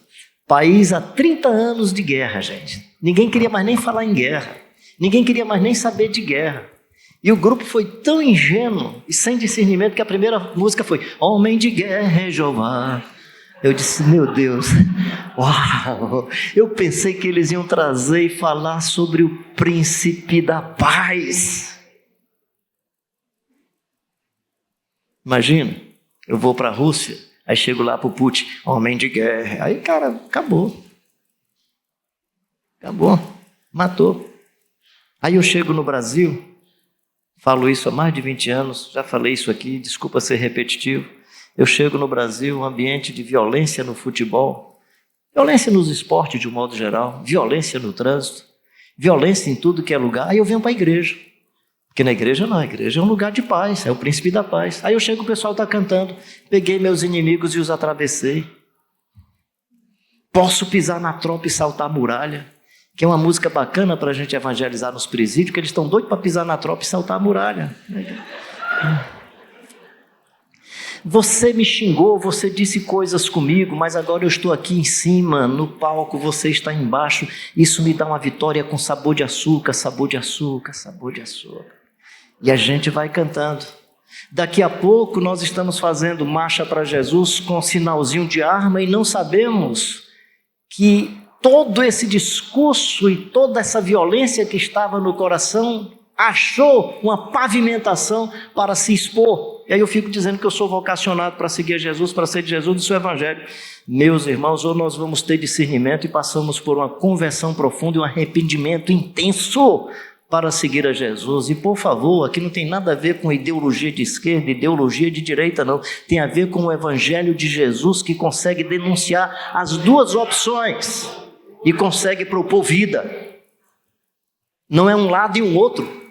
País há 30 anos de guerra, gente. Ninguém queria mais nem falar em guerra. Ninguém queria mais nem saber de guerra. E o grupo foi tão ingênuo e sem discernimento que a primeira música foi Homem de Guerra é Jeová. Eu disse, meu Deus, uau! Eu pensei que eles iam trazer e falar sobre o príncipe da paz. Imagina, eu vou para a Rússia, aí chego lá para o Putin, homem de guerra. Aí, cara, acabou. Acabou, matou. Aí eu chego no Brasil, falo isso há mais de 20 anos, já falei isso aqui, desculpa ser repetitivo. Eu chego no Brasil, um ambiente de violência no futebol, violência nos esportes de um modo geral, violência no trânsito, violência em tudo que é lugar. Aí eu venho para a igreja, porque na igreja não, a igreja é um lugar de paz, é o príncipe da paz. Aí eu chego, o pessoal está cantando, peguei meus inimigos e os atravessei. Posso pisar na tropa e saltar a muralha, que é uma música bacana para a gente evangelizar nos presídios, que eles estão doidos para pisar na tropa e saltar a muralha. Você me xingou, você disse coisas comigo, mas agora eu estou aqui em cima, no palco, você está embaixo. Isso me dá uma vitória com sabor de açúcar, sabor de açúcar, sabor de açúcar. E a gente vai cantando. Daqui a pouco nós estamos fazendo marcha para Jesus com um sinalzinho de arma e não sabemos que todo esse discurso e toda essa violência que estava no coração achou uma pavimentação para se expor. E aí eu fico dizendo que eu sou vocacionado para seguir a Jesus, para ser de Jesus e do seu evangelho. Meus irmãos, ou nós vamos ter discernimento e passamos por uma conversão profunda e um arrependimento intenso para seguir a Jesus. E por favor, aqui não tem nada a ver com ideologia de esquerda, ideologia de direita não. Tem a ver com o evangelho de Jesus que consegue denunciar as duas opções e consegue propor vida. Não é um lado e um outro.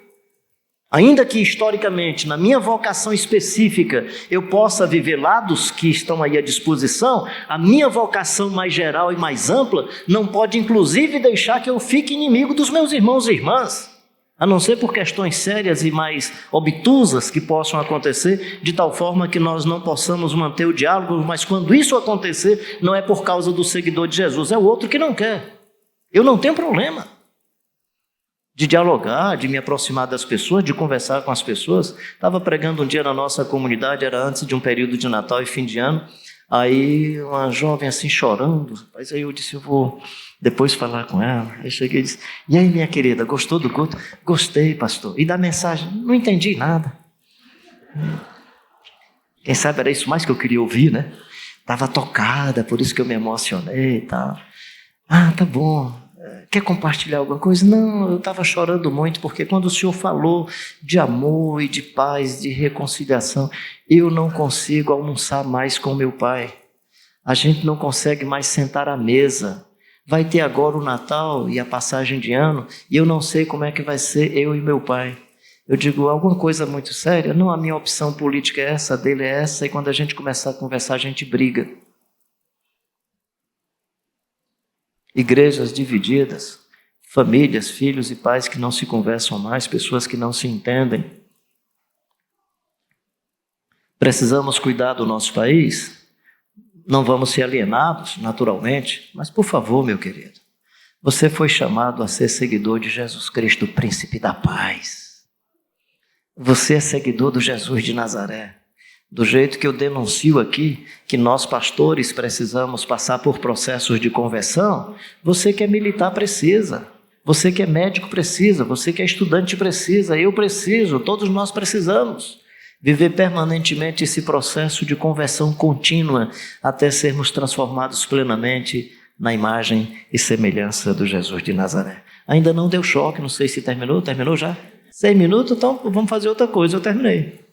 Ainda que historicamente, na minha vocação específica, eu possa viver lados que estão aí à disposição, a minha vocação mais geral e mais ampla não pode inclusive deixar que eu fique inimigo dos meus irmãos e irmãs, a não ser por questões sérias e mais obtusas que possam acontecer, de tal forma que nós não possamos manter o diálogo, mas quando isso acontecer, não é por causa do seguidor de Jesus, é o outro que não quer. Eu não tenho problema de dialogar, de me aproximar das pessoas, de conversar com as pessoas. Estava pregando um dia na nossa comunidade, era antes de um período de Natal e fim de ano, aí uma jovem assim chorando, mas aí eu disse, eu vou depois falar com ela. Aí cheguei e disse, e aí minha querida, gostou do culto? Gostei, pastor. E da mensagem? Não entendi nada. Quem sabe era isso mais que eu queria ouvir, né? Estava tocada, por isso que eu me emocionei e tal. Ah, tá bom. Quer compartilhar alguma coisa? Não, eu estava chorando muito, porque quando o Senhor falou de amor e de paz, de reconciliação, eu não consigo almoçar mais com meu pai. A gente não consegue mais sentar à mesa. Vai ter agora o Natal e a passagem de ano, e eu não sei como é que vai ser eu e meu pai. Eu digo, alguma coisa muito séria? Não, a minha opção política é essa, a dele é essa, e quando a gente começar a conversar, a gente briga. Igrejas divididas, famílias, filhos e pais que não se conversam mais, pessoas que não se entendem. Precisamos cuidar do nosso país, não vamos ser alienados, naturalmente, mas por favor, meu querido, você foi chamado a ser seguidor de Jesus Cristo, príncipe da paz. Você é seguidor do Jesus de Nazaré. Do jeito que eu denuncio aqui, que nós pastores precisamos passar por processos de conversão, você que é militar precisa, você que é médico precisa, você que é estudante precisa, eu preciso, todos nós precisamos viver permanentemente esse processo de conversão contínua até sermos transformados plenamente na imagem e semelhança do Jesus de Nazaré. Ainda não deu choque, não sei se terminou já? 6 minutos, então vamos fazer outra coisa, eu terminei.